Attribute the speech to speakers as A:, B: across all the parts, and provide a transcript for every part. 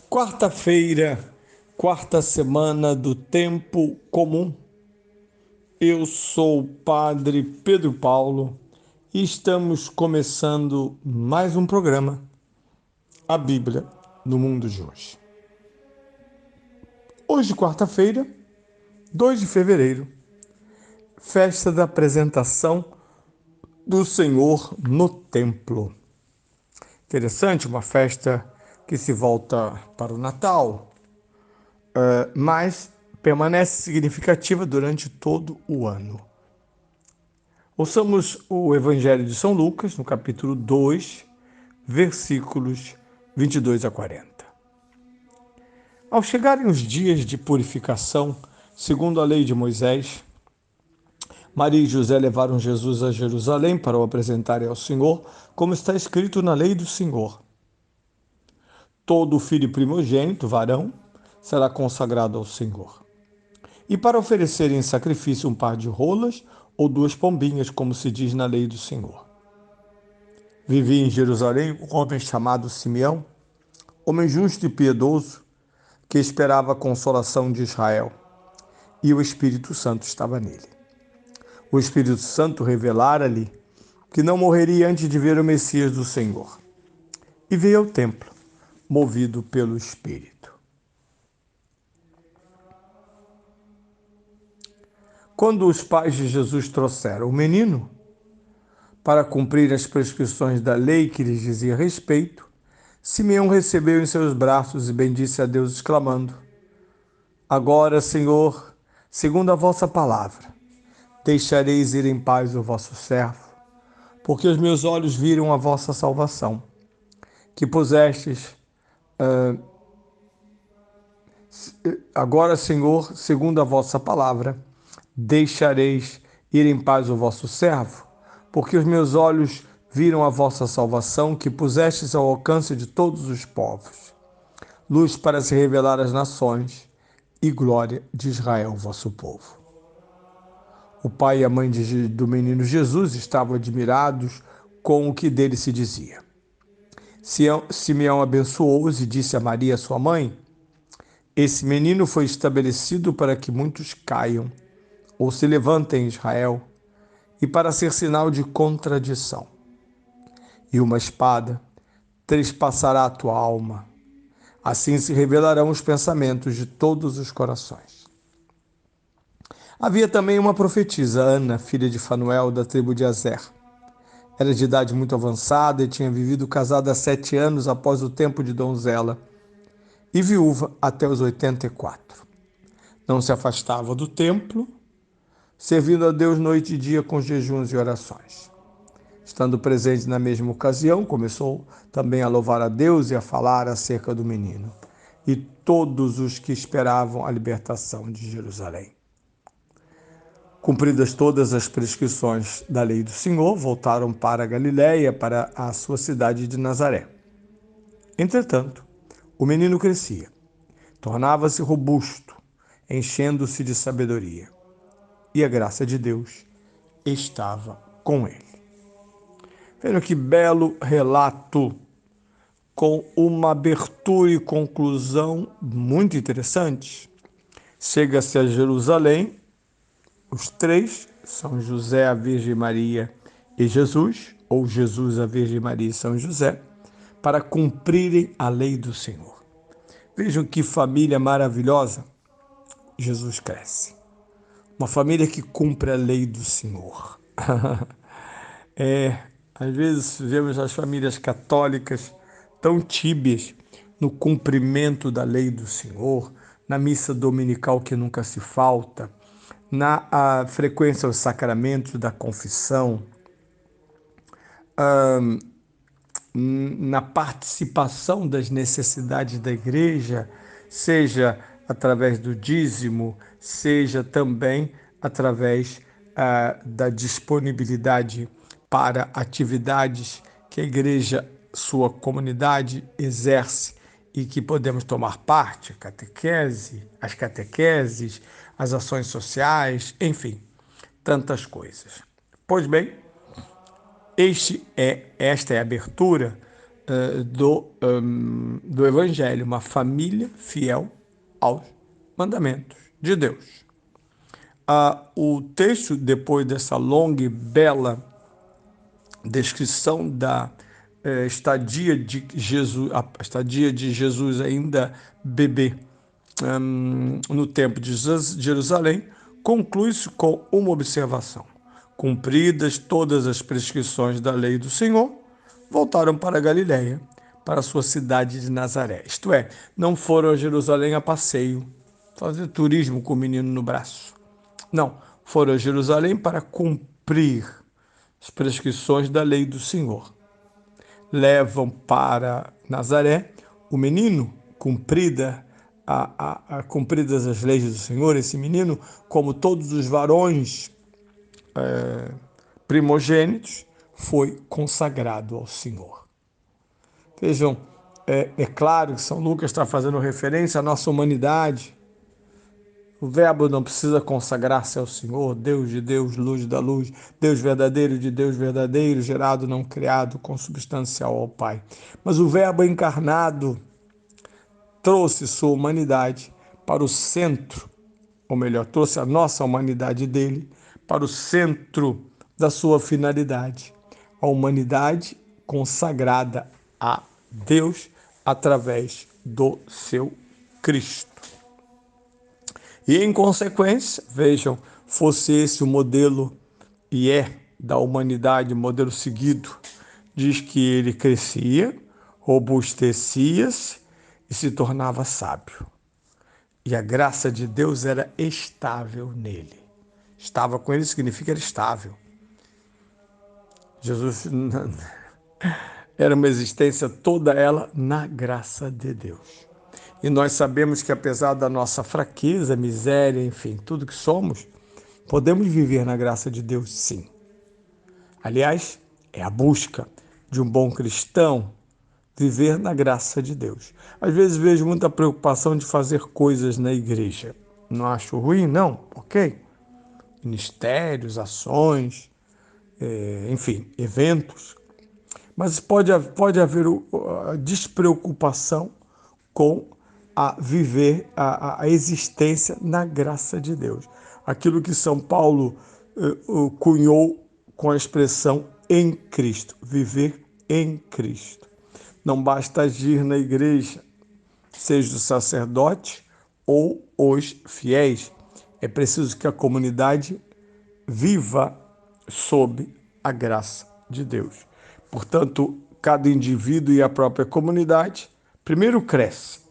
A: Quarta-feira, quarta semana do tempo comum. Eu sou o Padre Pedro Paulo e estamos começando mais um programa, a Bíblia no Mundo de Hoje. Hoje, quarta-feira, 2 de fevereiro, festa da apresentação do Senhor no templo. Interessante, uma festa que se volta para o Natal, mas permanece significativa durante todo o ano. Ouçamos o Evangelho de São Lucas, no capítulo 2, versículos 22 a 40. Ao chegarem os dias de purificação, segundo a lei de Moisés, Maria e José levaram Jesus a Jerusalém para o apresentarem ao Senhor, como está escrito na lei do Senhor. Todo filho primogênito, varão, será consagrado ao Senhor. E para oferecerem em sacrifício um par de rolas ou 2 pombinhas, como se diz na lei do Senhor. Vivia em Jerusalém um homem chamado Simeão, homem justo e piedoso, que esperava a consolação de Israel, e o Espírito Santo estava nele. O Espírito Santo revelara-lhe que não morreria antes de ver o Messias do Senhor. E veio ao templo, movido pelo Espírito. Quando os pais de Jesus trouxeram o menino, para cumprir as prescrições da lei que lhes dizia respeito, Simeão recebeu em seus braços e bendisse a Deus, exclamando: Agora, Senhor, segundo a vossa palavra, deixareis ir em paz o vosso servo, porque os meus olhos viram a vossa salvação, que pusestes. Agora, Senhor, segundo a vossa palavra, deixareis ir em paz o vosso servo, porque os meus olhos viram a vossa salvação, que pusestes ao alcance de todos os povos, luz para se revelar às nações e glória de Israel, vosso povo. O pai e a mãe do menino Jesus estavam admirados com o que dele se dizia. Simeão abençoou-os e disse a Maria, sua mãe: Esse menino foi estabelecido para que muitos caiam ou se levantem em Israel, e para ser sinal de contradição. E uma espada trespassará a tua alma. Assim se revelarão os pensamentos de todos os corações. Havia também uma profetisa, Ana, filha de Fanuel, da tribo de Aser. Era de idade muito avançada e tinha vivido casada há 7 anos após o tempo de donzela, e viúva até os 84. Não se afastava do templo, servindo a Deus noite e dia com jejuns e orações. Estando presente na mesma ocasião, começou também a louvar a Deus e a falar acerca do menino e todos os que esperavam a libertação de Jerusalém. Cumpridas todas as prescrições da lei do Senhor, voltaram para a Galiléia, para a sua cidade de Nazaré. Entretanto, o menino crescia, tornava-se robusto, enchendo-se de sabedoria, e a graça de Deus estava com ele. Vejam que belo relato, com uma abertura e conclusão muito interessantes. Chega-se a Jerusalém, os 3, São José, a Virgem Maria e Jesus, ou Jesus, a Virgem Maria e São José, para cumprirem a lei do Senhor. Vejam que família maravilhosa. Jesus cresce. Uma família que cumpre a lei do Senhor. Às vezes vemos as famílias católicas tão tíbias no cumprimento da lei do Senhor, na missa dominical que nunca se falta, na frequência aos sacramentos da confissão, na participação das necessidades da igreja, seja através do dízimo, seja também através da disponibilidade para atividades que a igreja, sua comunidade, exerce e que podemos tomar parte, as catequeses, as ações sociais, enfim, tantas coisas. Pois bem, esta é a abertura do Evangelho, uma família fiel aos mandamentos de Deus. O texto, depois dessa longa e bela descrição da estadia de Jesus ainda bebê no templo de Jerusalém, conclui-se com uma observação. Cumpridas todas as prescrições da lei do Senhor, voltaram para a Galiléia, para a sua cidade de Nazaré. Isto é, não foram a Jerusalém a passeio, fazer turismo com o menino no braço. Não, foram a Jerusalém para cumprir as prescrições da lei do Senhor. Levam para Nazaré o menino, cumpridas as leis do Senhor, esse menino, como todos os varões primogênitos, foi consagrado ao Senhor. Vejam, é claro que São Lucas está fazendo referência à nossa humanidade. O Verbo não precisa consagrar-se ao Senhor, Deus de Deus, luz da luz, Deus verdadeiro de Deus verdadeiro, gerado, não criado, consubstancial ao Pai. Mas o Verbo encarnado trouxe sua humanidade para o centro, ou melhor, trouxe a nossa humanidade dele para o centro da sua finalidade. A humanidade consagrada a Deus através do seu Cristo. E, em consequência, vejam, fosse esse o modelo, e da humanidade, o modelo seguido, diz que ele crescia, robustecia-se e se tornava sábio. E a graça de Deus era estável nele. Estava com ele significa era estável. Jesus era uma existência toda ela na graça de Deus. E nós sabemos que, apesar da nossa fraqueza, miséria, enfim, tudo que somos, podemos viver na graça de Deus, sim. Aliás, é a busca de um bom cristão viver na graça de Deus. Às vezes vejo muita preocupação de fazer coisas na igreja. Não acho ruim, não, ok? Ministérios, ações, enfim, eventos. Mas pode haver a despreocupação com a viver a existência na graça de Deus. Aquilo que São Paulo cunhou com a expressão em Cristo, viver em Cristo. Não basta agir na igreja, seja o sacerdote ou os fiéis. É preciso que a comunidade viva sob a graça de Deus. Portanto, cada indivíduo e a própria comunidade primeiro cresce,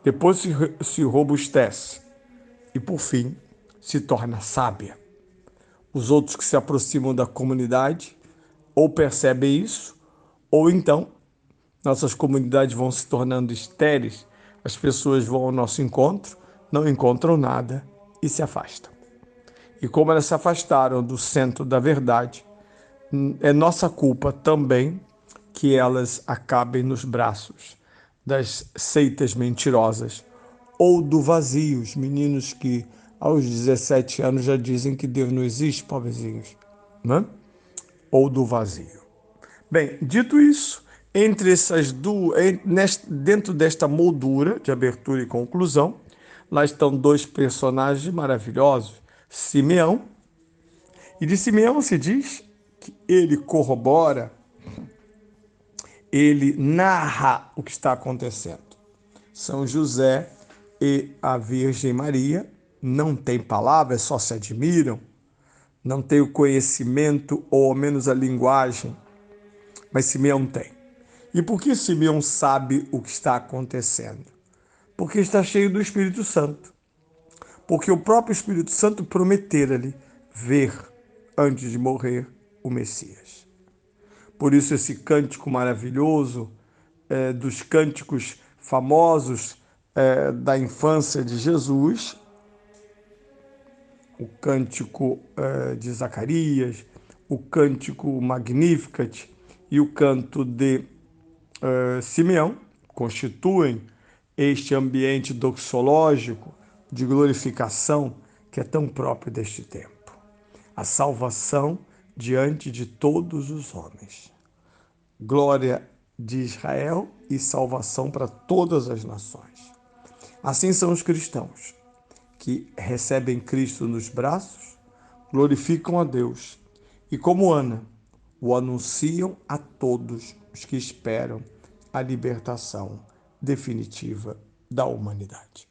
A: depois se robustece e, por fim, se torna sábia. Os outros que se aproximam da comunidade ou percebem isso, ou então nossas comunidades vão se tornando estéreis, as pessoas vão ao nosso encontro, não encontram nada e se afastam. E como elas se afastaram do centro da verdade, é nossa culpa também que elas acabem nos braços das seitas mentirosas ou do vazio, os meninos que aos 17 anos já dizem que Deus não existe, pobrezinhos, né? Ou do vazio. Bem, dito isso, entre essas duas, dentro desta moldura de abertura e conclusão, lá estão dois personagens maravilhosos, Simeão, e de Simeão se diz que ele corrobora, ele narra o que está acontecendo. São José e a Virgem Maria não têm palavras, só se admiram, não têm o conhecimento ou ao menos a linguagem, mas Simeão tem. E por que Simeão sabe o que está acontecendo? Porque está cheio do Espírito Santo. Porque o próprio Espírito Santo prometera-lhe ver, antes de morrer, o Messias. Por isso, esse cântico maravilhoso, dos cânticos famosos da infância de Jesus, o cântico de Zacarias, o cântico Magnificat e o canto de Simeão, constituem este ambiente doxológico de glorificação que é tão próprio deste tempo. A salvação diante de todos os homens. Glória de Israel e salvação para todas as nações. Assim são os cristãos, que recebem Cristo nos braços, glorificam a Deus e, como Ana, o anunciam a todos os que esperam a libertação definitiva da humanidade.